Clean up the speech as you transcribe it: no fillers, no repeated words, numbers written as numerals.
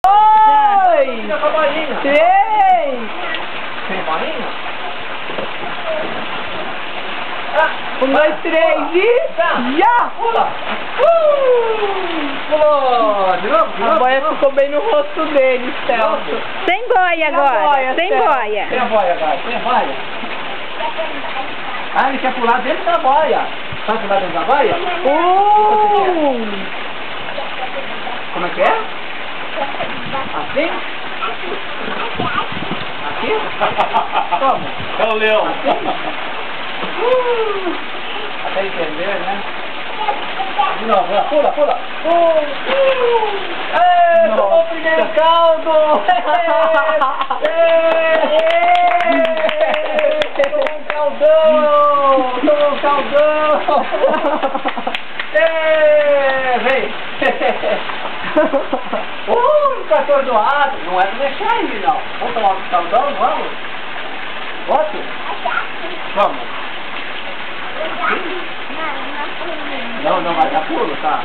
Dois! Fica com a bolinha. Três! Tem bolinha? Um, dois, três e... Já! Pula! Pulou! De novo, A boia ficou bem no rosto dele, Celso. Sem boia Sem agora, boia, sem Celso. boia. Tem a boia, agora. Tem a boia. Ah, ele quer pular dentro da boia. Sabe pular dentro da boia? Como é que é? Assim? Aqui? Como? É o leão. Até entender, né? De novo, vai, pula, pula. Tomou o primeiro caldo! Tomou um caldão! Tomou um caldão! Vem! Pastor do lado! Não é pra deixar ele, não. Vamos tomar um caldão? Vamos? Outro? Vamos. Não, não vai dar pulo, tá?